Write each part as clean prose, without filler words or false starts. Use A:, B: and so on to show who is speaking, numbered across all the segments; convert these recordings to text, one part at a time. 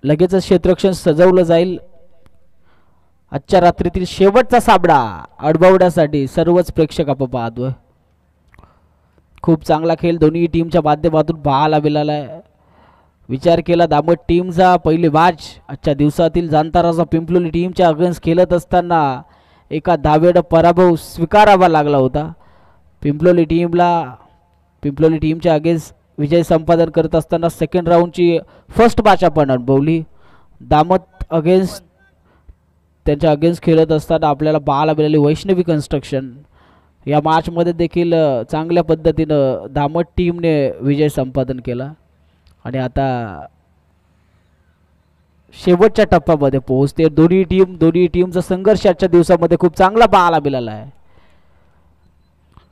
A: लगेचच क्षेत्ररक्षण सजवलं जाईल. आजच्या रात्रीतील शेवटचा सामना अडबवण्यासाठी सर्वच प्रेक्षक आपण पाहतोय. खूप चांगला खेळ दोन्ही टीमच्या माध्यमातून पाहायला मिळाला आहे. विचार केला दामट टीमचा पहिली मॅच आजच्या दिवसातील जाणताराचा पिंपलोली टीमच्या अगेन्स्ट खेळत असताना एका धावेनं पराभव स्वीकारावा लागला होता. पिंपलोली टीमच्या अगेन्स्ट विजय संपादन करत असताना सेकंड राऊंडची फर्स्ट मॅच आपण अनुभवली. दामट अगेन्स्ट त्यांच्या अगेन्स्ट खेळत असताना आपल्याला पाहायला मिळाली वैष्णवी कन्स्ट्रक्शन. या मॅचमध्ये देखील चांगल्या पद्धतीनं दामट टीमने विजय संपादन केला आणि आता शेवटच्या टप्प्यामध्ये पोहोचते. दोन्ही टीमचा संघर्ष आजच्या दिवसामध्ये खूप चांगला पाहायला मिळाला आहे.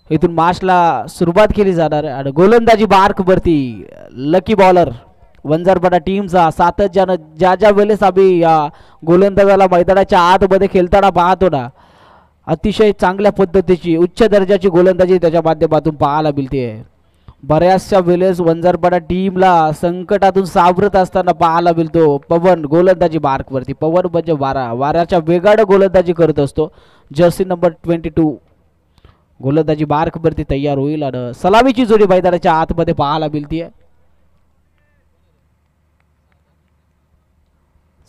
A: इथून मॅचला सुरुवात केली जाणार आहे आणि गोलंदाजी बारकवरती लकी बॉलर वंजारपाडा टीमचा सातत्यानं ज्या वेळेस आम्ही या गोलंदाजाला मैदानाच्या आतमध्ये खेळताना पाहतो ना, अतिशय चांगल्या पद्धतीची उच्च दर्जाची गोलंदाजी त्याच्या माध्यमातून पाहायला मिळते. बऱ्याचशा वेळेस वंजारपाडा टीमला संकटातून सावरत असताना पाहायला मिळतो पवन गोलंदाजी मार्कवरती. पवन म्हणजे वाऱ्याच्या वेगानं गोलंदाजी करत असतो. जर्सी नंबर 22 गोलंदाजी मार्कवरती तयार होईल आणि सलामीची जोडी मैदानाच्या आतमध्ये पाहायला मिळते.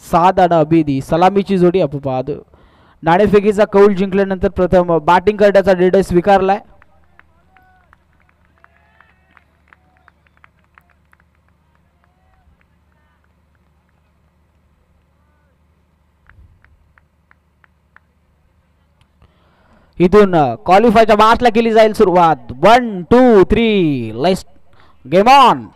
A: साद आणि अबिदी सलामीची जोडी आपण पाहतो. नाणेफेकीचा कौल जिंकल्यानंतर प्रथम बॅटिंग करण्याचा निर्णय स्वीकारलाय. इथून क्वालिफायच्या मॅचला केली जाईल सुरुवात. 1 2 3 लेट्स गेम ऑन.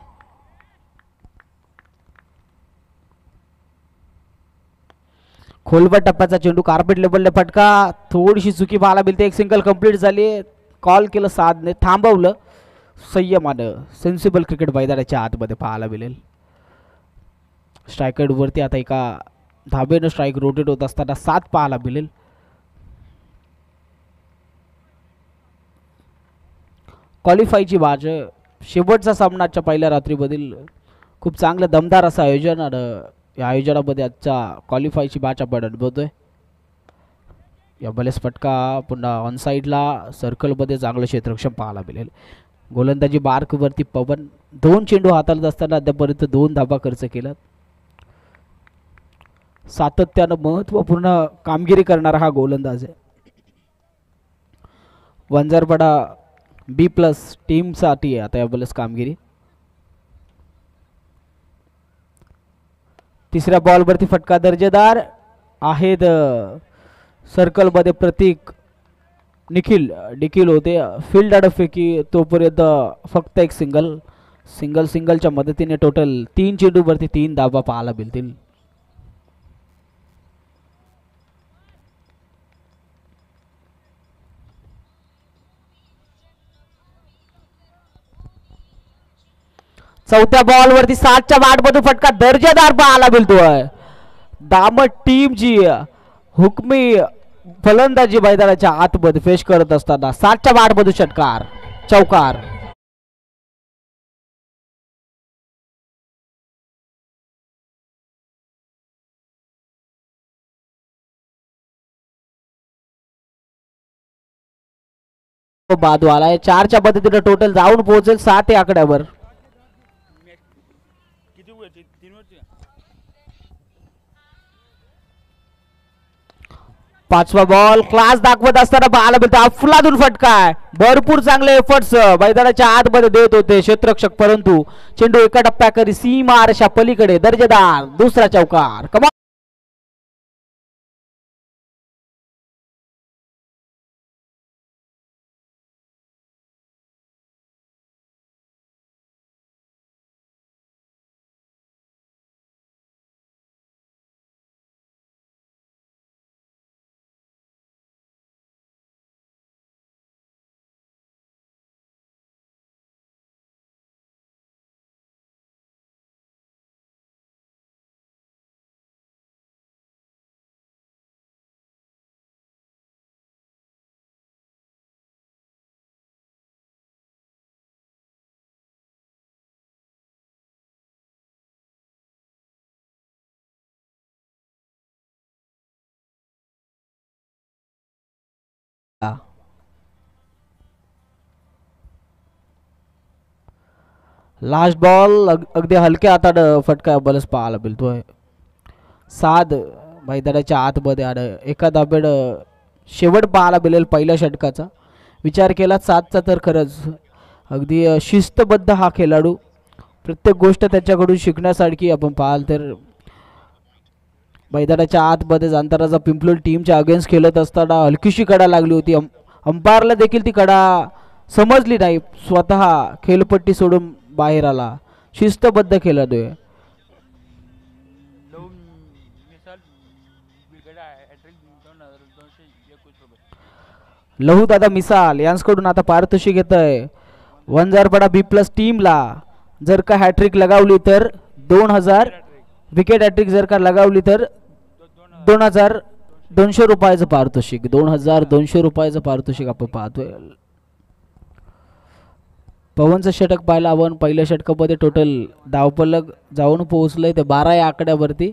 A: खोलवर टप्प्याचा चेंडू कार्पेट लेवलने फटका. थोडीशी चुकी पाहायला मिळते. एक सिंगल कंप्लीट झाली. कॉल केलं साधने थांबवलं संयमानं. सेन्सिबल क्रिकेट मैदानाच्या आतमध्ये पाहायला मिळेल. स्ट्रायकर वरती आता एका धाबेनं स्ट्राईक रोटेट होत असताना 7 पाहायला मिळेल. क्वालिफायची मॅच शेवटचा सामनाच्या पहिल्या रात्रीमधील खूप चांगलं दमदार असं आयोजन आणि या आयोजनामध्ये आजच्या क्वालिफायची मॅच आपण अनुभवतोय. या बलेस फटका पुन्हा ऑन साईडला सर्कलमध्ये चांगलं क्षेत्ररक्षण पाहायला मिळेल. गोलंदाजी मार्कवरती पवन 2 चेंडू हाताळत असताना अद्यापर्यंत 2 धाबा खर्च केला. सातत्यानं महत्त्वपूर्ण कामगिरी करणारा हा गोलंदाज आहे. वंजारपाडा B+ टीमसाठी आता या बलेस कामगिरी. तिसऱ्या बॉलवरती फटका दर्जेदार आहेत. सर्कलमध्ये प्रतीक निखिल होते. फील्ड अडफेकी तोपर्यंत फक्त एक सिंगलच्या मदतीने टोटल 3 चेंडूवरती 3 धाबा पाहायला मिळतील. चौथ्या बॉलवरती 7च्या वाटमधून फटका दर्जेदार पाहायला मिळतोय. दामट टीमची हुकमी फलंदाजी मैदानाच्या आतमध्ये फेस करत असताना 7च्या वाटमधून षटकार चौकार. बादू आलाय. 4च्या पद्धतीने टोटल जाऊन पोहोचेल 7 या आकड्यावर. पाचवा बॉल क्लास दाखवत असताना पाहायला मिळतो. अफलातून फटका आहे. भरपूर चांगले एफर्ट्स मैदानाच्या आतमध्ये देत होते क्षेत्ररक्षक, परंतु चेंडू एका टप्प्याकरी सीमा रेषा पलीकडे दर्जेदार दुसरा चौकार. लास्ट बॉल अगदी हलक्या हातात फटका बलच पाहायला मिळतोय. साध मैदानाच्या आतमध्ये आलं. एका धाबेड शेवट पाहायला मिळेल पहिल्या षटकाचा. विचार केला साधचा तर खरंच अगदी शिस्तबद्ध हा खेळाडू. प्रत्येक गोष्ट त्याच्याकडून शिकण्यासारखी आपण पाहाल तर मैदानाच्या आतमध्ये अंतराचा पिंपलोड टीमच्या अगेन्स्ट खेळत असताना हलकीशी कडा लागली होती. अंपायरला देखील ती कडा समजली नाही. स्वतः खेळपट्टी सोडून बाहेर आला. शिस्तबद्ध खेळाडू आहे. लहू दादा मिसाल यांच्याकडून आता पारितोषिक येत आहे. वंजारपाडा B+ टीमला जर का हॅट्रिक लगावली तर 2000 विकेट हॅट्रिक जर का लगावली तर 2200 रुपयाचं पारितोषिक. 2200 रुपयाचं पारितोषिक आपण पाहतोय. पवनचं षटक पाहिलं आपण. पहिल्या षटकामध्ये टोटल धावफलक जाऊन पोहोचलंय ते 12 या आकड्यावरती.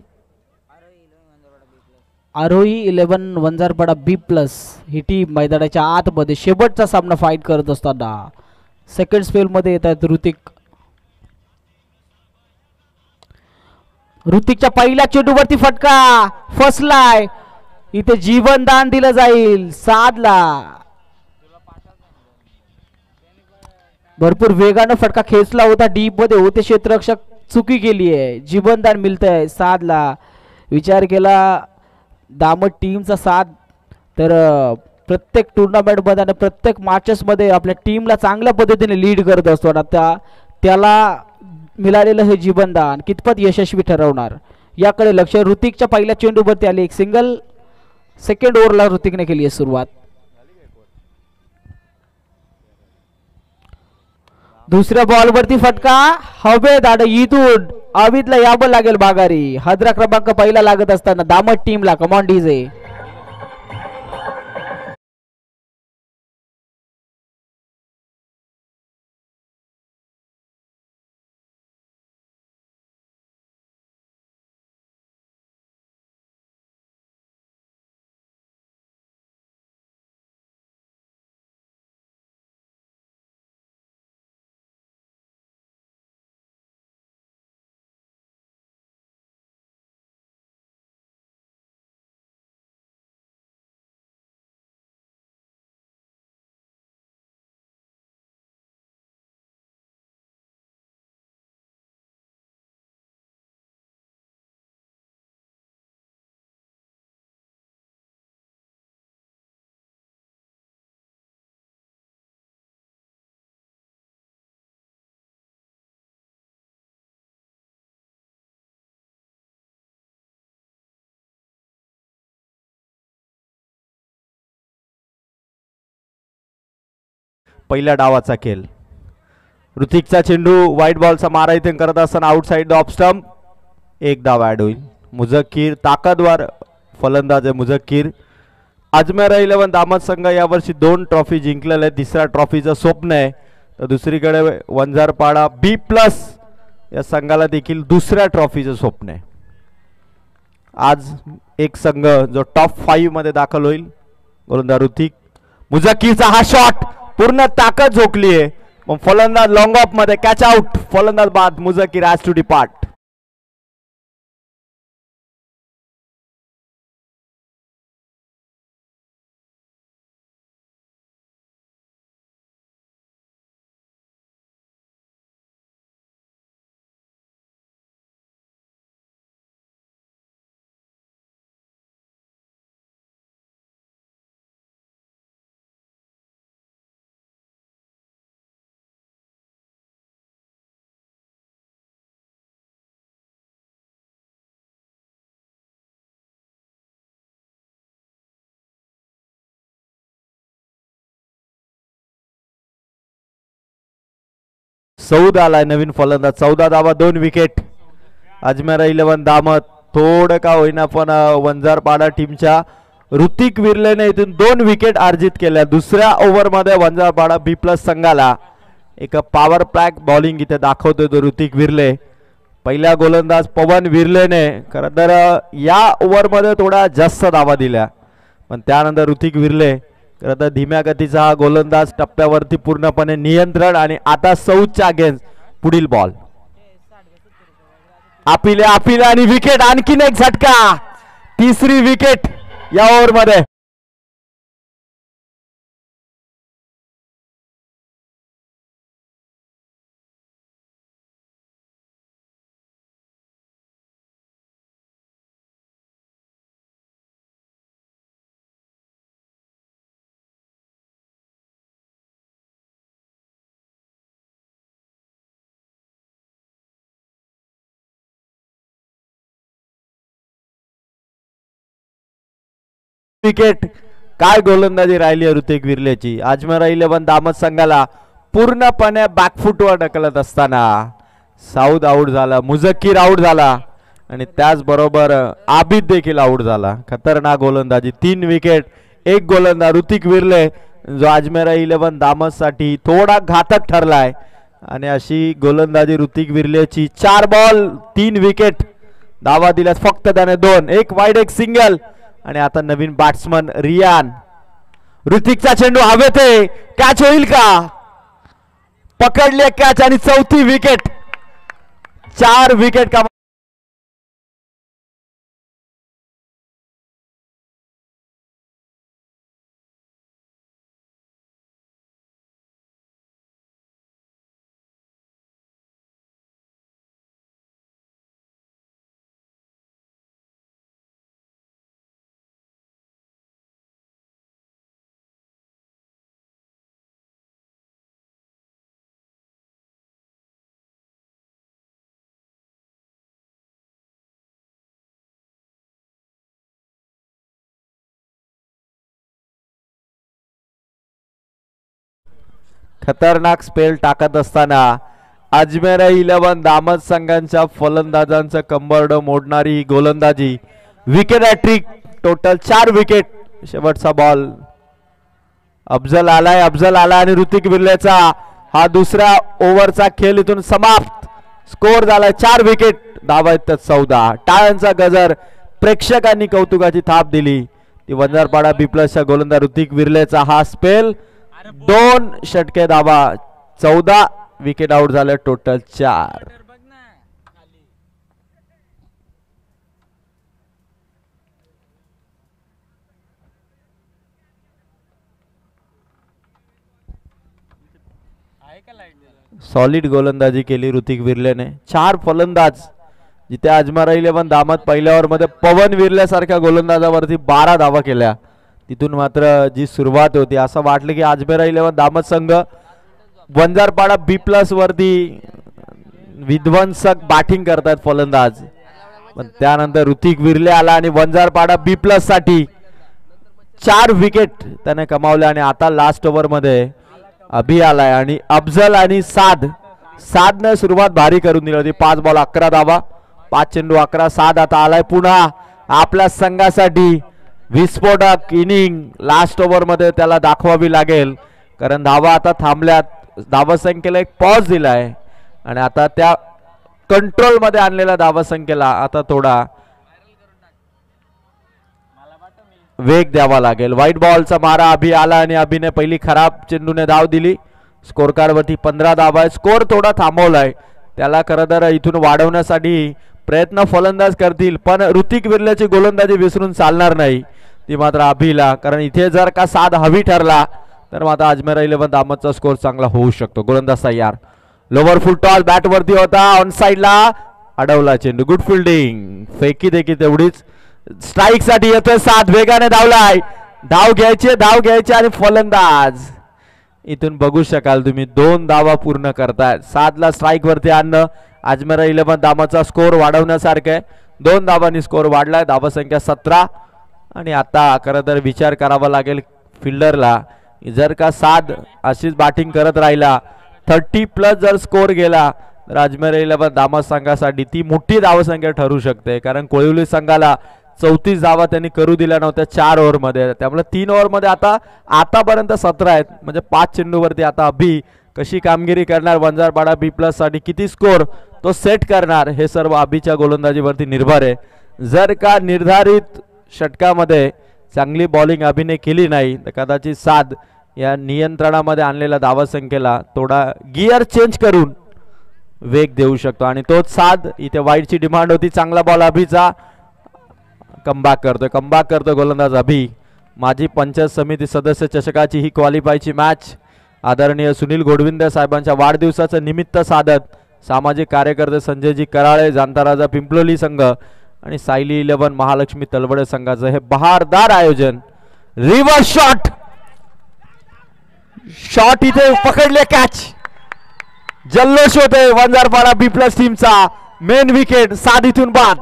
A: आरोही 11 वंजारपाडा B+ ही टीम मैदानाच्या आतमध्ये शेवटचा सामना फाईट करत असताना सेकंड स्पेल मध्ये येत आहेत ऋतिकच्या पहिल्या चेंडूवरती फटका फसलाय. इथे जीवनदान दिलं जाईल. साधला. भरपूर वेगानं फटका खेचला होता. डीप मध्ये होते क्षेत्ररक्षक. चुकी केली आहे. जीवनदान मिळतंय साधला. विचार केला दामट टीमचा साथ तर प्रत्येक टुर्नामेंट मध्ये आणि प्रत्येक मॅचेस मध्ये आपल्या टीमला चांगल्या पद्धतीने लीड करत असतो. आता त्याला मिळालेलं हे जीवनदान कितपत यशस्वी ठरवणार याकडे लक्ष. ऋतिकच्या पहिल्या चेंडूवरती आली एक सिंगल. सेकंड ओव्हरला ऋतिकने केली आहे सुरुवात. दुसऱ्या बॉलवरती फटका हवेत आड. इथून अविदला यावं लागेल बागारी. हादरा क्रमांक पहिला लागत असताना दामट टीमला. Come on DJ.
B: पहिल्या डावाचा खेळ. ऋतिकचा चेंडू व्हाईट बॉलचा मारा इथे करत असताना आउटसाइड ऑफ स्टंप. एक धाव ऍड होईल. मुझक्कीर ताकदवार फलंदाज आहे मुझक्कीर. अजमेर 11 दामत संघ यावर्षी 2 ट्रॉफी जिंकलेल्या आहेत. तिसऱ्या ट्रॉफीचं स्वप्न आहे. तर दुसरीकडे वंजारपाडा B+ या संघाला देखील दुसऱ्या ट्रॉफीचं स्वप्न आहे. आज एक संघ जो टॉप 5 मध्ये दाखल होईल. गोलंदाज ऋतिक. मुझक्कीरचा हा शॉट पूर्ण ताकद झोकली आहे. मग फलंदाज लॉंग ऑफ मध्ये कॅच आउट. फलंदाज बाद. मुझक्कीर हॅज टू डिपार्ट. सौद आलाय नवीन फलंदाज. 14 धावा 2 विकेट. अजमेर 11 दामत थोडं का होईना पण वंजारपाडा टीमच्या ऋतिक विर्लेने इथून 2 विकेट अर्जित केल्या. दुसऱ्या ओव्हरमध्ये वंजारपाडा B+ संघाला एक पॉवर पॅक बॉलिंग इथे दाखवतोय तो ऋतिक विर्ले. पहिल्या गोलंदाज पवन विर्लेने खरं तर या ओव्हरमध्ये थोडा जास्त धावा दिल्या पण त्यानंतर ऋतिक विर्ले खरं तर धीम्या गतीचा हा गोलंदाज टप्प्यावरती पूर्णपणे नियंत्रण. आणि आता सौदच्या अगेन्स्ट पुढील बॉल आपिले आपिले आणि विकेट. आणखीन एक झटका. तिसरी विकेट या ओव्हर मध्ये. विकेट. काय गोलंदाजी राहिली ऋतिक विर्लेची. अजमेर 11 दामत संघाला पूर्णपणे बॅकफुटवर ढकलत असताना साऊद आउट झाला, मुझक्कीर आउट झाला आणि त्याचबरोबर आबिद देखील आउट झाला. खतरनाक गोलंदाजी. 3 विकेट. एक गोलंदाज ऋतिक विर्ले जो अजमेर 11 दामत साठी थोडा घातक ठरलाय आणि अशी गोलंदाजी ऋतिक विर्लेची. 4 ball 3 wicket. धावा दिल्यात फक्त त्याने 2. एक वाईड एक सिंगल. आणि आता नवीन बॅट्समन रियान. ऋतिकचा चेंडू हवेत आहे. कॅच होईल का. पकडले कॅच आणि 4थी विकेट. 4 विकेट का. खतरनाक स्पेल टाकत असताना अजमेर 11 दामत संघांच्या फलंदाजांचं कंबरड मोडणारी ही गोलंदाजी. Wicket hat trick. Total 4 wicket. शेवटचा बॉल. अफजल आलाय. अफजल आला आणि ऋतिक विर्लेचा हा दुसरा ओव्हरचा खेळ इथून समाप्त. स्कोर झालाय 4 विकेट. धावा आहेत 14. टाळ्यांचा गजर. प्रेक्षकांनी कौतुकाची थाप दिली. ती वंजारपाडा बी प्लसच्या गोलंदाज ऋतिक विर्लेचा हा स्पेल. 2 षटके धावा. 14 विकेट आउट झाले. टोटल 4. सॉलिड गोलंदाजी केली ऋतिक विर्लेने. 4 फलंदाज. जिथे अजमेर 11 दामत पहिल्या ओव्हर मध्ये पवन विर्लेसारख्या गोलंदाजावरती 12 धावा केल्या. तिथून मात्र जी सुरुवात होती असं वाटलं की अजमेर 11 दामत संघ वंजारपाडा बी प्लस वरती विध्वंसक बॅटिंग करतात फलंदाज. पण त्यानंतर ऋतिक विर्ले आला आणि वंजारपाडा बी प्लस साठी 4 विकेट त्याने कमावले. आणि आता लास्ट ओव्हर मध्ये अभि आलाय आणि अफजल आणि सादने सुरुवात भारी करून दिली होती. 5 बॉल 11 धावा. 5 चेंडू 11. साद आता आलाय पुन्हा आपल्या संघासाठी. विस्फोटक इनिंग लास्ट ओव्हर मध्ये त्याला दाखवावी लागेल कारण धावा आता थांबल्यात. धावा संख्येला एक पॉज दिलाय आणि आता त्या कंट्रोल मध्ये आणलेल्या धावा संख्येला आता थोडा वेग द्यावा लागेल. व्हाईट बॉलचा मारा. अभि आला आणि अभिने पहिली खराब चेंडूने धाव दिली. स्कोर कार्ड वरती 15 धावा आहे. स्कोर थोडा थांबवलाय. त्याला खरं तर इथून वाढवण्यासाठी प्रयत्न फलंदाज करतील पण ऋतिक विर्लेची गोलंदाजी विसरून चालणार नाही. ती मात्र अभिला. कारण इथे जर का साध हवी ठरला तर मात्र अजमेर 11 दामतचा स्कोर चांगला होऊ शकतो. गोलंदाज तयार. लोवर फुल टॉस बॅट वरती होता. ऑन साइडला अडवला चेंडू. Good fielding. फेकी देखील तेवढीच. स्ट्राईक साठी येतोय साध. वेगाने धावलाय. धाव घ्यायचे आणि फलंदाज इथून बघू शकाल तुम्ही 2 धावा पूर्ण करतायत. साधला स्ट्राईक वरती आणणं अजमेर 11 दामतचा स्कोर वाढवण्यासारखं आहे. 2 धावांनी स्कोर वाढलाय. धावा संख्या 17. आणि आता खरं तर विचार करावा लागेल फिल्डरला. जर का साध अशीच बॅटिंग करत राहिला 30+ जर स्कोर गेला तर अजमेर 11 दामत संघासाठी ती मोठी धावसंख्या ठरू शकते. कारण कोळिवली संघाला 34 धावा त्यांनी करू दिल्या नव्हत्या 4 ओव्हर मध्ये. त्यामुळे 3 ओव्हर मध्ये आतापर्यंत 17 आहेत. म्हणजे 5 चेंडूवरती आता अभि कशी कामगिरी करणार. वंजारपाडा बी प्लस साठी किती स्कोर तो सेट करणार हे सर्व अभिच्या गोलंदाजीवरती निर्भर आहे. जर का निर्धारित षटकामध्ये चांगली बॉलिंग अभिने केली नाही तर कदाचित साध या नियंत्रणामध्ये आणलेल्या धावा संख्येला थोडा गिअर चेंज करून वेग देऊ शकतो आणि तोच साध इथे वाईडची डिमांड होती. चांगला बॉल अभिचा, कमबॅक करतोय गोलंदाज अभि. माजी पंचायत समिती सदस्य चषकाची ही क्वालिफायची मॅच आदरणीय सुनील गोडविंदे साहेबांच्या वाढदिवसाचं निमित्त साधत सामाजिक कार्यकर्ते संजयजी कराळे, जाणता राजा पिंपलोली संघ आणि सायली 11 महालक्ष्मी तलवडे संघाचं हे बहारदार आयोजन. रिव्हर्स शॉट इथे पकडले, कॅच. जल्लोष होते वंजारपाडा बी प्लस टीमचा. मेन विकेट साधीतून बाद.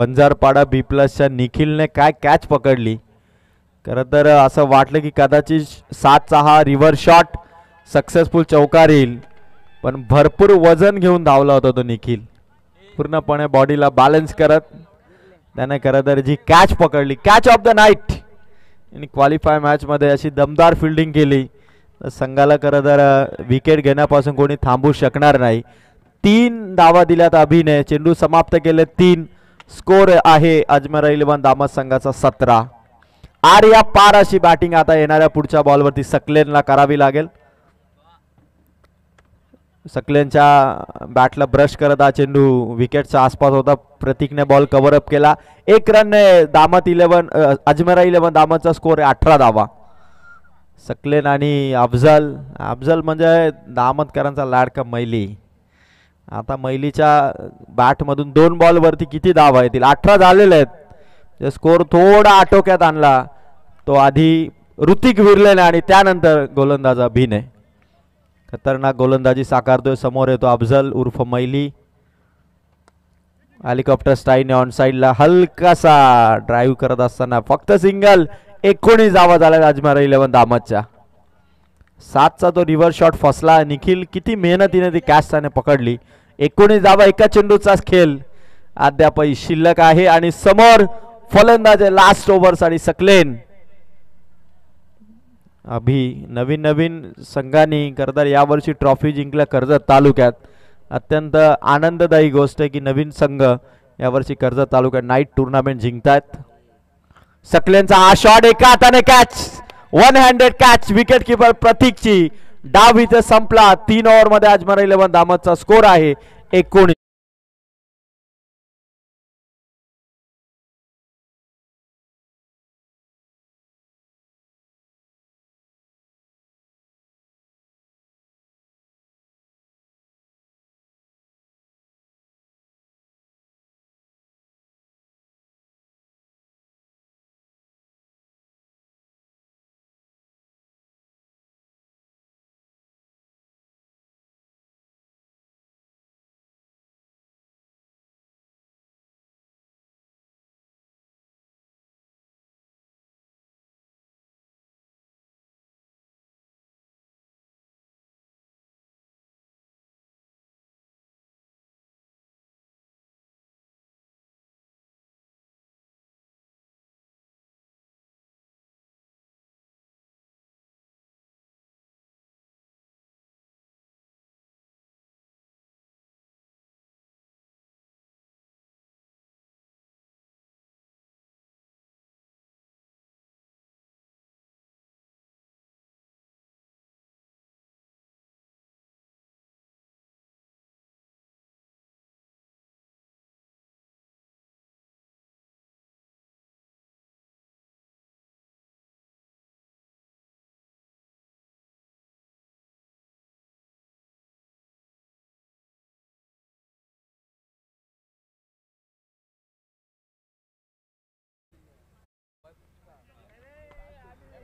B: वंजारपाडा बी प्लसच्या निखिलने काय कॅच पकडली. खरं तर असं वाटलं की कदाचित 7चा हा रिव्हर्स शॉट सक्सेसफुल चौकार येईल, पण भरपूर वजन घेऊन धावला होता तो निखिल. पूर्णपणे बॉडीला बॅलन्स करत त्याने खरं तर जी कॅच पकडली, कॅच ऑफ द नाईट. आणि क्वालिफाय मॅचमध्ये अशी दमदार फिल्डिंग केली तर संघाला खरं तर विकेट घेण्यापासून कोणी थांबू शकणार नाही. 3 धावा दिल्यात अभिने, चेंडू समाप्त केले 3. स्कोर आहे अजमेर 11 दामद संघाचा 17. आर्या पार अशी बॅटिंग आता येणाऱ्या पुढच्या बॉलवरती सकलेनला करावी लागेल. सकलेनच्या बॅटला ब्रश करत हा चेंडू विकेटच्या आसपास होता. प्रतीकने बॉल कव्हर अप केला. 1 रनने दामद 11 अजमेर 11 दामदचा स्कोर आहे 18 धावा. सकलेन आणि अफजल म्हणजे दामदकरांचा लाडका मैली. आता मैलीच्या बॅटमधून 2 बॉलवरती किती धावा येतील? 18 झालेले आहेत. स्कोर थोडा आटोक्यात आणला तो आधी ऋतिक विरलेने आणि त्यानंतर गोलंदाज अभिने. खतरनाक गोलंदाजी साकारतोय. समोर येतो अफजल उर्फ मैली. हेलिकॉप्टर स्टाईलने ऑन साईडला हलकासा ड्राईव्ह करत असताना फक्त सिंगल. 19 धावा झाल्या अजमेर 11 दामदच्या. 7चा तो रिव्हर्स शॉट फसला. निखिल किती मेहनतीने ती कॅच त्याने पकडली. 19 धावा एका चेंडूचाच खेळ अद्यापही शिल्लक आहे आणि समोर फलंदाज लास्ट ओव्हरसाठी सकलेन. अभि नवीन संघांनी करता यावर्षी ट्रॉफी जिंकल्या कर्जत तालुक्यात. अत्यंत आनंददायी गोष्ट आहे की नवीन संघ यावर्षी कर्जत तालुक्यात नाईट टुर्नामेंट जिंकतायत. सकलेनचा हा शॉट एका हाताने catch, 1 handed catch. Wicket keeper प्रतीकची. डाव इथे संपला. 3 ओव्हरमध्ये अजमेर 11 दामदचा स्कोर आहे 19.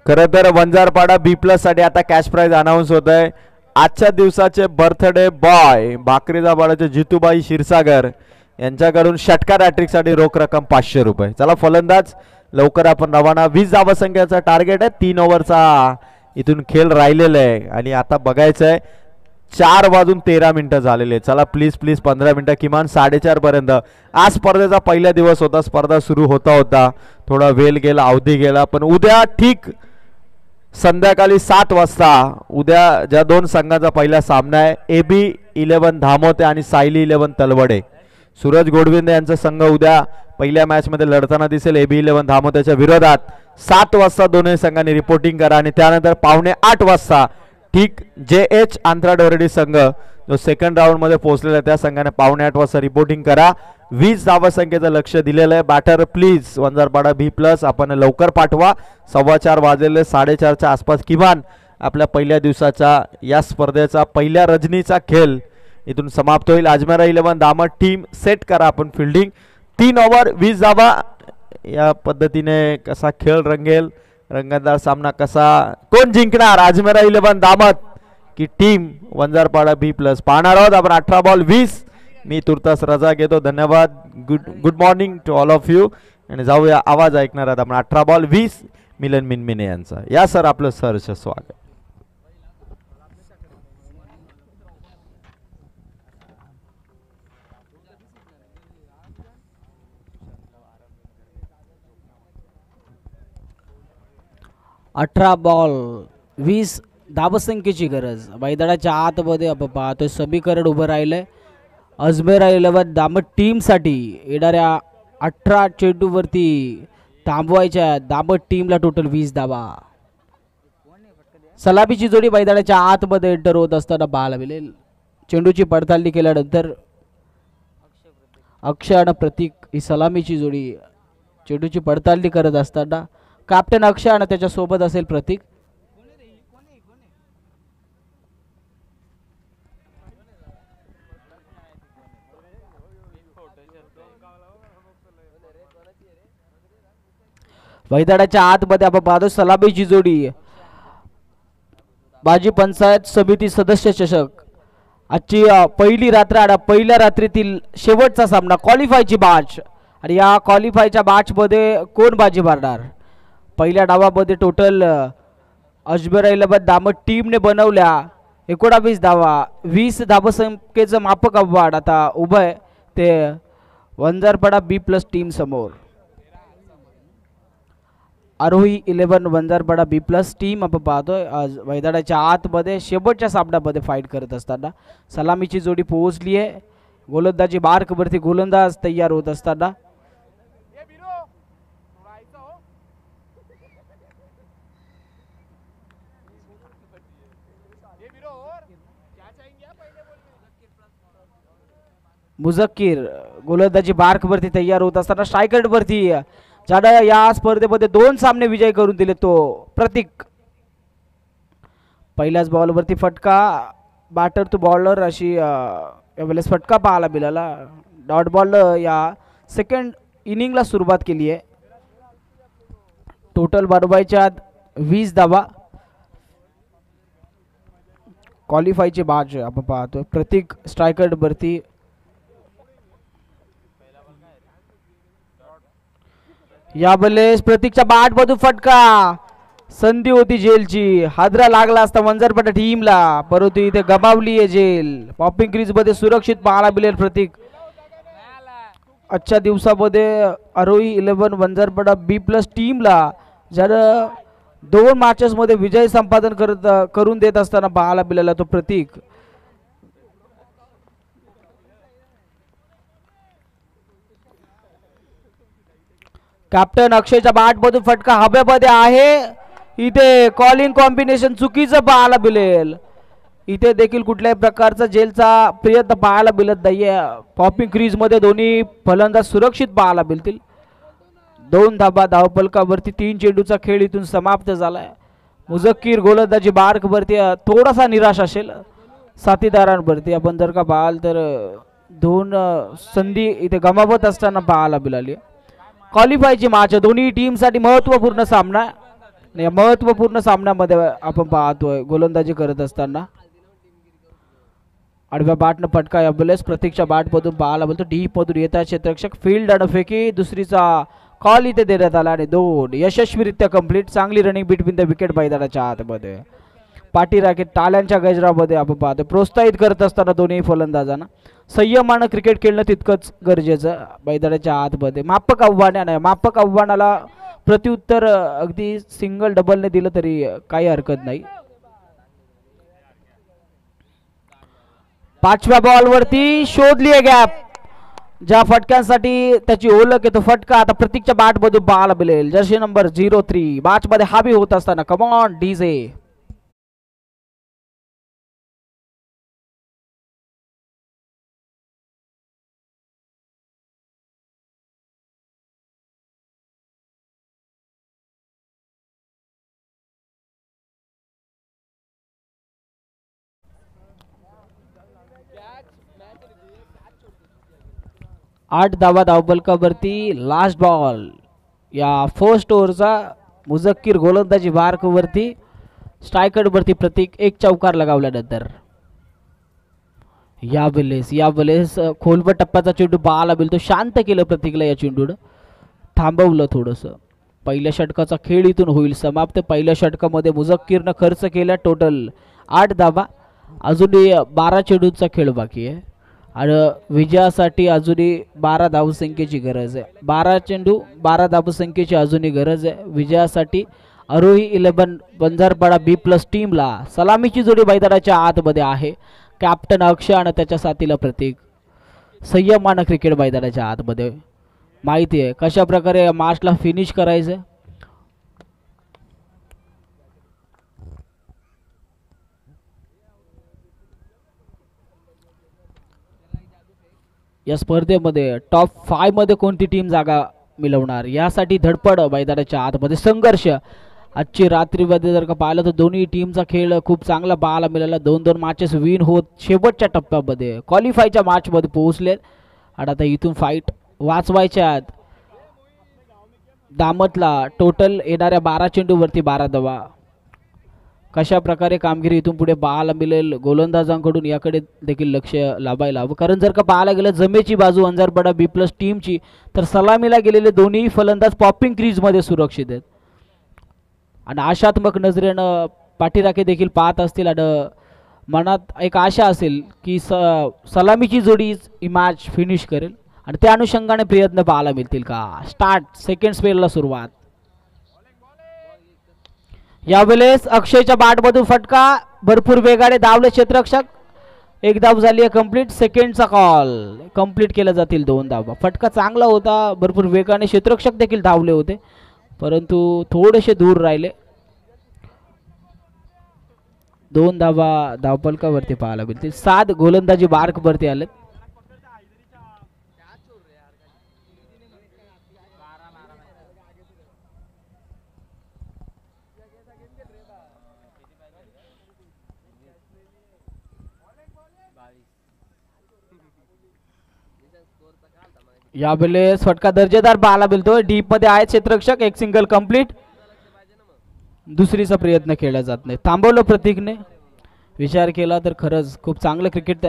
B: खरं तर वंजारपाडा बी प्लस साठी आता कॅश प्राइज अनाऊन्स होत आहे. आजच्या दिवसाचे बर्थडे बॉय भाकरीदाबाडाचे जितूबाई क्षीरसागर यांच्याकडून षटकार हॅट्रिक साठी रोख रक्कम 500 रुपये. चला फलंदाज लवकर आपण रवाना. 20 धावसंख्येचा टार्गेट आहे. 3 ओव्हरचा इथून खेळ राहिलेला आहे आणि आता बघायचं आहे 4:13 झालेले. चला प्लीज प्लीज 15 मिनिटं किमान 4:30 पर्यंत. आज स्पर्धेचा पहिला दिवस होता, स्पर्धा सुरू होता थोडा वेळ गेला, अवधी गेला, पण उद्या ठीक संध्याकाळी 7 वाजता उद्या ज्या दोन संघाचा पहिला सामना आहे, AB11 धामोते आणि सायली 11 तलवडे. सूरज गोडविंदे यांचा संघ उद्या पहिल्या मॅच मध्ये लढताना दिसेल AB11 धामोतेच्या विरोधात. 7 वाजता दोन्ही संघांनी रिपोर्टिंग करा आणि त्यानंतर 7:15 वाजता ठीक JH आंतराडोरडी संघ जो सेकंड राऊंड मध्ये पोहोचलेला त्या संघाने 7:15 वाजता रिपोर्टिंग करा. 20 धावसंख्येचं लक्ष दिलेलं आहे. बॅटर प्लीज वंजारपाडा B+ आपण लवकर पाठवा. 4:15 वाजलेले, 4:30च्या आसपास किमान आपल्या पहिल्या दिवसाच्या या स्पर्धेचा पहिल्या रजनीचा खेळ इथून समाप्त होईल. अजमेरा 11 दामट टीम सेट करा आपण फिल्डिंग. 3 ओव्हर 20 धावा. या पद्धतीने कसा खेळ रंगेल, रंगतदार सामना कसा, कोण जिंकणार अजमेरा 11 दामत की टीम वंजारपाडा B+ पाहणार आहोत आपण. 18 बॉल 20. मी तुर्तास रजा घेतो. धन्यवाद. Good morning to all of you. आणि जाऊया आवाज ऐकणार आहात आपण. 18 बॉल 20 मिलन मिनमिने यांचा. या सर आपलं सहर्ष स्वागत.
A: अठरा बॉल 20 धावसंख्येची गरज. मैदानाच्या आतमध्ये आपण पाहतोय समीकरण उभं राहिलंय अजमेरा 11 दामट टीमसाठी. येणाऱ्या 18 चेंडूवरती थांबवायच्या दामट टीमला टोटल 20 धावा. सलामीची जोडी मैदानाच्या आतमध्ये एंटर होत असताना पाहायला मिळेल. चेंडूची पडताळणी केल्यानंतर अक्षय आणि प्रतीक ही सलामीची जोडी चेंडूची पडताळणी करत असताना कॅप्टन अक्षय आणि त्याच्या सोबत असेल प्रतीक. मैदानाच्या आतमध्ये आपण पाहतो सलामीची जोडी बाजी पंचायत समिती सदस्य चषक आजची पहिली रात्र आणि पहिल्या रात्रीतील शेवटचा सामना क्वालिफायची मॅच. आणि या क्वालिफायच्या मॅच मध्ये कोण बाजी मारणार. पहिल्या डावामध्ये टोटल अजमेरा 11 दामट टीमने बनवल्या 19 धावा. 20 धावसंख्येचं मापक आव्हान आता उभं आहे ते वंजारपाडा B+ टीम समोर. आरोही 11 वंजारपाडा B+ टीम आपण पाहतोय आज मैदानाच्या आतमध्ये शेवटच्या सामन्यामध्ये फाईट करत असताना. सलामीची जोडी पोहोचली आहे. गोलंदाजी मार्कवरती गोलंदाज तयार होत असताना मुझक्कीर गोलंदाजी मार्कवरती तयार होत असताना स्ट्रायकर वरती ज्यानं या स्पर्धेमध्ये 2 सामने विजय करून दिले तो प्रतीक. पहिल्याच बॉलवरती फटका. बॅटर टू बॉलर अशी यावेळेस फटका पाहायला मिळाला. डॉट बॉल या सेकंड इनिंगला सुरुवात केली आहे. टोटल बनवायच्या 20 धावा. क्वालिफायची मॅच आपण पाहतो. प्रतीक स्ट्रायकर वरती. यावेळेस प्रतीकच्या बॅट मधून फटका. संधी होती जेलची. हादरा लागला असता वंजारपाडा टीमला परंतु इथे गमावली आहे जेल. पॉपिंग क्रीज मध्ये सुरक्षित पाहायला मिळेल प्रतीक. आजच्या दिवसामध्ये आरोही 11 वंजारपाडा B+ टीमला ज्यानं 2 मॅचेस मध्ये विजय संपादन करून देत असताना पाहायला मिळाला तो प्रतीक. कॅप्टन अक्षयच्या बॅट मधून फटका हवेमध्ये आहे. इथे कॉलिंग कॉम्बिनेशन चुकीचं पाहायला मिळेल. इथे देखील कुठल्याही प्रकारचा जेलचा प्रयत्न पाहायला मिळत नाहीये. पॉपिंग क्रीज मध्ये दोन्ही फलंदाज सुरक्षित पाहायला मिळतील. 2 धाबा धावफलकावरती 3 चेंडूचा खेळ इथून समाप्त झालाय. मुझक्कीर गोलंदाजी मार्कवरती थोडासा निराश असेल साथीदारांवरती. आपण जर का पाहाल तर 2 संधी इथे गमावत असताना पाहायला मिळाली. क्वालिफायची मॅच दोन्ही टीमसाठी महत्त्वपूर्ण सामना. या महत्त्वपूर्ण सामन्यामध्ये आपण पाहतोय गोलंदाजी करत असताना आडव्या बॅटनं फटका यावेळेस प्रतीकच्या बॅटमधून पाहायला मिळतो. डीप मधून येतात क्षेत्ररक्षक. फील्ड आणि फेकी दुसरीचा कॉल इथे देण्यात आला आणि 2 यशस्वीरित्या कंप्लीट. चांगली रनिंग बिटवीन द विकेट मैदानाच्या आतमध्ये. पाठीराखे टाळ्यांच्या गजरामध्ये आपण पाहतो प्रोत्साहित करत असताना दोन्ही फलंदाजांना संयमानं क्रिकेट खेळणं तितकंच गरजेचं मैदानाच्या आतमध्ये. माफक आव्हान नाही, माफक आव्हानाला प्रत्युत्तर अगदी सिंगल डबलने दिलं तरी काही हरकत नाही. 5व्या बॉलवरती शोधली आहे गॅप, ज्या फटक्यांसाठी त्याची ओळख आहे तो फटका आता प्रतीकच्या बॅट मधून बाल मिळेल. जर्सी नंबर 03 मॅच मध्ये हावी होत असताना कमॉन डीजे. आठ धावा धावफलकावरती. लास्ट बॉल या फर्स्ट ओव्हरचा मुझक्कीर गोलंदाजी मार्कवरती स्ट्रायकरवरती प्रतीक एक चौकार लगावल्यानंतर यावेळेस खोलवर टप्प्याचा चेंडू बाला मिळतो. शांत केलं प्रतीकला या चेंडूनं, थांबवलं थोडंसं. पहिल्या षटकाचा खेळ इथून होईल समाप्त. पहिल्या षटकामध्ये मुझक्कीरनं खर्च केला टोटल 8 धावा. अजूनही 12 चेंडूंचा खेळ बाकी आहे आणि विजयासाठी अजूनही 12 धावसंख्येची गरज आहे. 12 चेंडू 12 धावसंख्येची अजूनही गरज आहे विजयासाठी. आरोही 11 बंजारपाडा B+ टीमला सलामीची जोडी मैदानाच्या आतमध्ये आहे. कॅप्टन अक्षय आणि त्याच्या साथीला प्रतीक संयमानं क्रिकेट मैदानाच्या आतमध्ये. माहिती आहे कशा प्रकारे मॅचला फिनिश करायचं. या स्पर्धेमध्ये टॉप 5 मध्ये कोणती टीम जागा मिळवणार यासाठी धडपड मैदानाच्या आतमध्ये संघर्ष. आजची रात्रीमध्ये जर का पाहिलं तर दोन्ही टीमचा खेळ खूप चांगला पाहायला मिळाला. 2-2 मॅचेस विन होत शेवटच्या टप्प्यामध्ये क्वालिफायच्या मॅचमध्ये पोहोचले आणि आता इथून फाईट वाचवायच्या आहेत. दामतला टोटल येणाऱ्या 12 चेंडूवरती 12 धावा. कशा प्रकारे कामगिरी इथून पुढे पाहायला मिळेल गोलंदाजांकडून याकडे देखील लक्ष लावायला हवं. कारण जर का पाहायला गेलं जमेची बाजू वंजारपाडा B+ टीमची तर सलामीला गेलेले दोन्ही फलंदाज पॉपिंग क्रीजमध्ये सुरक्षित आहेत आणि आशात्मक नजरेनं पाठीराखे देखील पाहत असतील आणि मनात एक आशा असेल की सलामीची जोडीच ही मॅच फिनिश करेल आणि त्या अनुषंगाने प्रयत्न पाहायला मिळतील का. स्टार्ट सेकंड स्पेलला सुरुवात. यावेळेस अक्षयच्या बॅटमधून फटका भरपूर वेगाने धावले क्षेत्ररक्षक. एक धाव झाली आहे कंप्लीट. सेकंडचा कॉल कंप्लीट केला जातील 2 धावा. फटका चांगला होता, भरपूर वेगाने क्षेत्ररक्षक देखील धावले होते परंतु थोडेसे दूर राहिले. 2 धावा धावफलकावरती पाहायला मिळतील. 7 गोलंदाजी मार्कवरती आलेत. यावेळेस फटका दर्जेदार पाहायला मिळतोय. डीप मध्ये आहे क्षेत्ररक्षक. एक सिंगल कंप्लीट. दुसरीचा प्रयत्न केला जात नाही. थांबवलं प्रतीकने. विचार केला तर खरंच खूप चांगलं क्रिकेट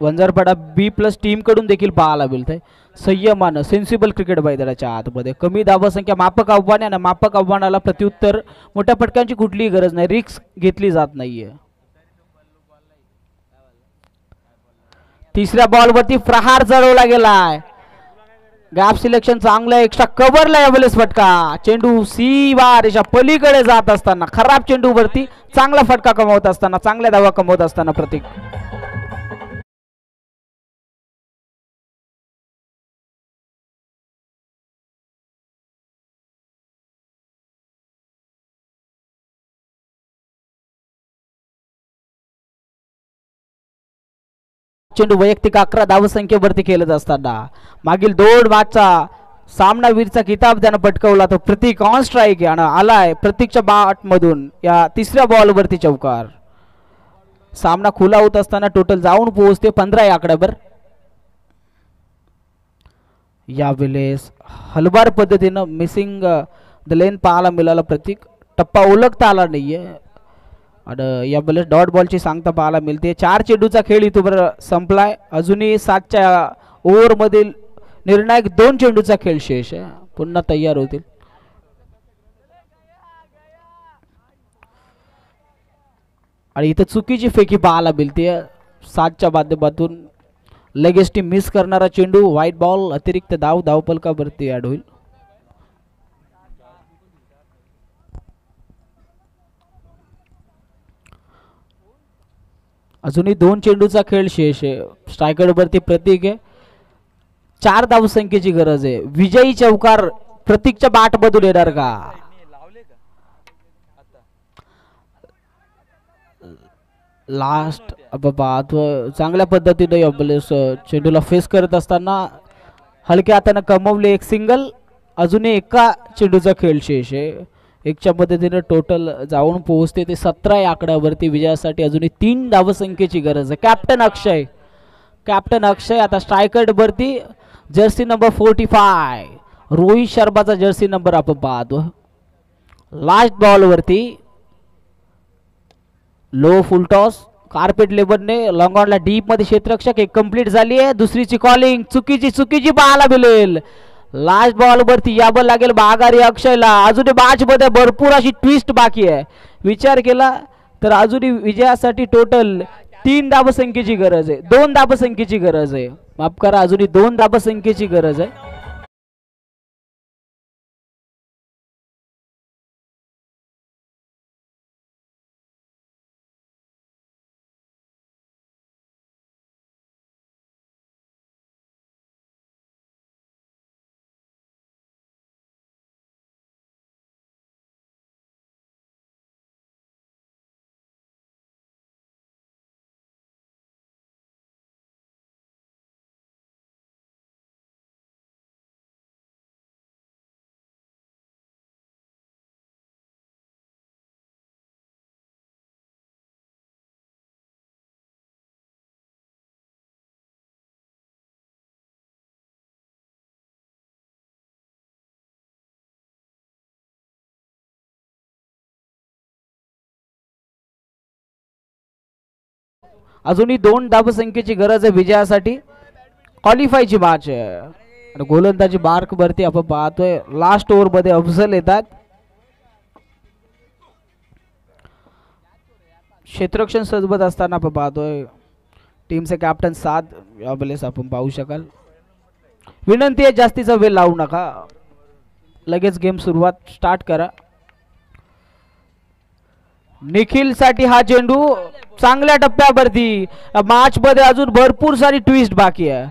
A: वंजारपाडा B+ टीम कडून देखील पाहायला मिळतंय. संयमानं सेन्सिबल क्रिकेट मैदानाच्या आतमध्ये. कमी धावसंख्या माफक आव्हाने आणि माफक आव्हानाला प्रत्युत्तर मोठ्या फटक्यांची कुठलीही गरज नाही. रिस्क घेतली जात नाहीये. तिसऱ्या बॉलवरती प्रहार चढवला गेलाय. गॅप सिलेक्शन चांगलं. एक्स्ट्रा कव्हरला यावेळेस फटका. चेंडू सीवारेच्या पलीकडे जात असताना खराब चेंडूवरती चांगला फटका कमवत असताना, चांगल्या धावा कमवत असताना प्रतीक. चेंडू वैयक्तिक 11 धावसंख्येवरती केलं असताना मागील 2 मॅचचा सामनावीरचा किताब त्यानं पटकवला तो प्रतीक ऑन स्ट्राईक आहे आणि आलाय प्रतीकच्या बॅट मधून या तिसऱ्या बॉलवरती चौकार. सामना खुला होत असताना टोटल जाऊन पोहोचते 15 या आकड्यावर. यावेळेस हलवार पद्धतीनं मिसिंग द लेन पाहायला मिळाला. प्रतीक टप्पा ओळखता आला नाहीये आणि यावेळेस डॉट बॉलची सांगता पाहायला मिळते. 4 चेंडूचा खेळ इथवर संपलाय. अजूनही 7च्या ओव्हर मधील निर्णायक 2 चेंडूचा खेळ शेष आहे. पुन्हा तयार होतील. आणि इथं चुकीची फेकी पाहायला मिळते 7च्या माध्यमातून. लगेच ती मिस करणारा चेंडू, व्हाईट बॉल, अतिरिक्त धाव, धावपलकावरती ऍड होईल. अजूनही 2 चेंडूचा खेळ शेष आहे. स्ट्रायकर वरती प्रतीक आहे. 4 धावसंख्येची गरज आहे. विजयी चौकार प्रतीकच्या बॅट मधून येणार का? लास्ट चांगल्या पद्धतीने चेंडूला फेस करत असताना हलक्या हाताने कमवले एक सिंगल. अजूनही एका चेंडूचा खेळ शेष आहे. 1च्या मदतीने टोटल जाऊन पोहोचते ते 17 या आकड्यावरती. विजयासाठी अजूनही 3 धावसंख्येची गरज आहे. कॅप्टन अक्षय आता स्ट्रायकर वरती. जर्सी नंबर 45 रोहित शर्माचा जर्सी नंबर आपण पाहतो. लास्ट बॉल वरती लो फुल टॉस, कार्पेट लेबरने लॉंग ऑनला डीप मध्ये क्षेत्ररक्षक. एक कंप्लीट झाली आहे. दुसरीची कॉलिंग चुकीची पाहायला मिळेल. लास्ट बॉल वरती यावं लागेल बागारी अक्षयला. अजूनही मॅच मध्ये भरपूर अशी ट्विस्ट बाकी आहे. विचार केला तर अजूनही विजयासाठी टोटल 3 धावसंख्येची गरज आहे. 2 धावसंख्येची गरज आहे. माफ करा, अजूनही 2 धावसंख्येची गरज आहे. अजूनही 2 धावसंख्येची गरज आहे विजयासाठी. क्वालिफायची मॅच आहे. गोलंदाजी मार्क वरती आपण पाहतोय. लास्ट ओव्हर मध्ये अफजल येतात. क्षेत्ररक्षण सजबत असताना आपण पाहतोय टीमचे कॅप्टन 7 यावेळेस आपण पाहू शकाल. विनंती आहे जास्तीचा वेळ लावू नका. लगेच गेम सुरुवात स्टार्ट करा. निखिल साठी हा चेंडू चांगल्या टप्प्यावरती. मॅच मध्ये अजून भरपूर सारी ट्विस्ट बाकी आहे.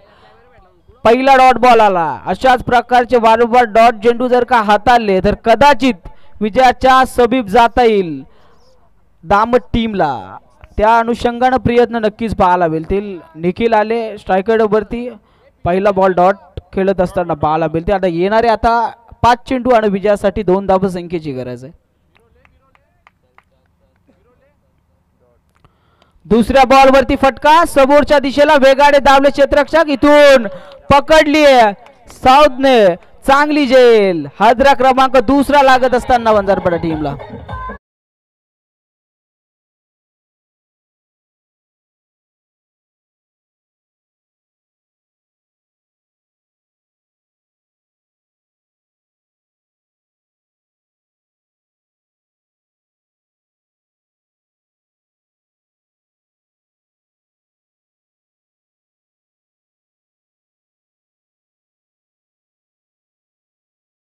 A: पहिला डॉट बॉल आला. अशाच प्रकारचे वारंवार डॉट चेंडू जर का हाताळले तर कदाचित विजयाच्या समीप जाता येईल दामट टीमला. त्या अनुषंगाने प्रयत्न नक्कीच पाहायला मिळतील. निखिल आले स्ट्रायकर वरती. पहिला बॉल डॉट खेळत असताना पाहायला मिळते. आता येणारे आता 5 चेंडू आणि विजयासाठी 2 धावसंख्येची गरज आहे. दुसऱ्या बॉल वरती फटका. समोरच्या दिशेला वेगाने धावले क्षेत्ररक्षक. इथून पकडली साऊथने. चांगली जेल. हादरा क्रमांक 2 लागत असताना वंजारपाडा टीमला.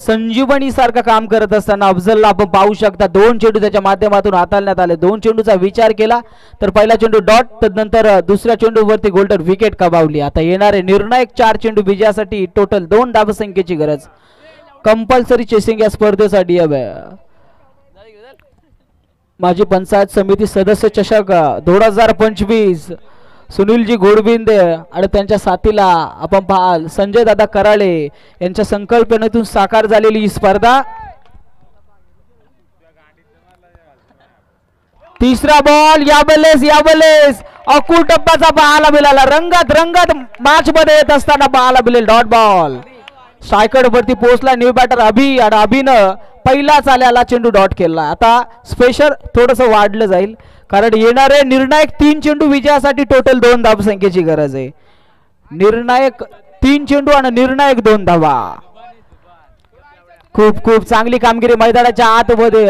A: संजीवनी सारखं काम करत असताना अफजलला आपण पाहू शकता. 2 चेंडू त्याच्या माध्यमातून हाताळण्यात आले. 2 चेंडूचा विचार केला तर पहिला चेंडू डॉट, त्यानंतर दुसऱ्या चेंडूवरती गोल्डन विकेट कमावली. आता येणारे निर्णायक 4 चेंडू विजयासाठी टोटल 2 धावसंख्येची गरज. कंपल्सरी चेसिंग या स्पर्धेसाठी हवे. माजी पंचायत समिती सदस्य चषक 2025 सुनीलजी घोडबिंदे आणि त्यांच्या साथीला आपण पाहाल संजय दादा कराळे यांच्या संकल्पनेतून साकार झालेली ही स्पर्धा. तिसरा बॉल यावेळेस अकुल टप्प्याचा पाहायला मिळाला. रंगत मॅच मध्ये येत असताना पाहायला मिळेल डॉट बॉल. स्ट्रायकर वरती पोहोचला न्यू बॅटर अभि आणि अभिनं पहिलाच आल्याला चेंडू डॉट केला. आता स्पेशल थोडस वाढलं जाईल कारण येणारे निर्णायक 3 चेंडू विजयासाठी टोटल 2 धावसंख्येची गरज आहे. निर्णायक 3 चेंडू आणि निर्णायक 2 धावा. खूप चांगली कामगिरी मैदानाच्या आतमध्ये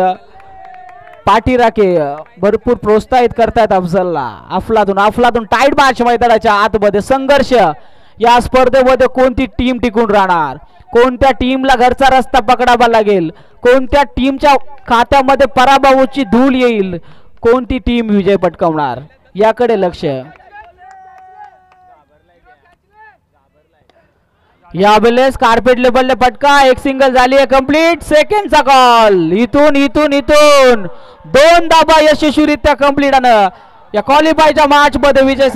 A: पाठी राखे भरपूर प्रोत्साहित करतायत अफजलला. अफलातून टाईट मॅच मैदानाच्या आतमध्ये संघर्ष. या स्पर्धेमध्ये कोणती टीम टिकून राहणार, कोणत्या टीमला घरचा रस्ता पकडावा लागेल, कोणत्या टीमच्या खात्यामध्ये पराभवाची धूळ येईल, कोणती टीम विजय पटकावणार याकडे लक्ष. यावेळेस कार्पेट लेबलने फटका. एक सिंगल झाली आहे कंप्लीट. सेकंडचा कॉल. इथून 2 धाबा यशस्वीरित्या कंप्लीट. या क्वालिफायच्या मॅच मध्ये विजय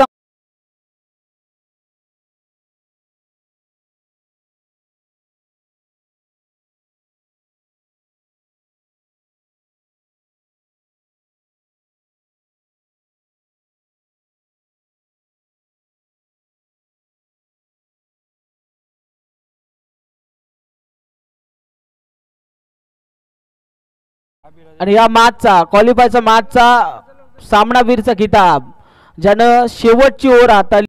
A: आणि या मॅचचा क्वालिफायचा मॅचचा सामनावीरचा किताब ज्यानं शेवटची ओव्हर हाताळली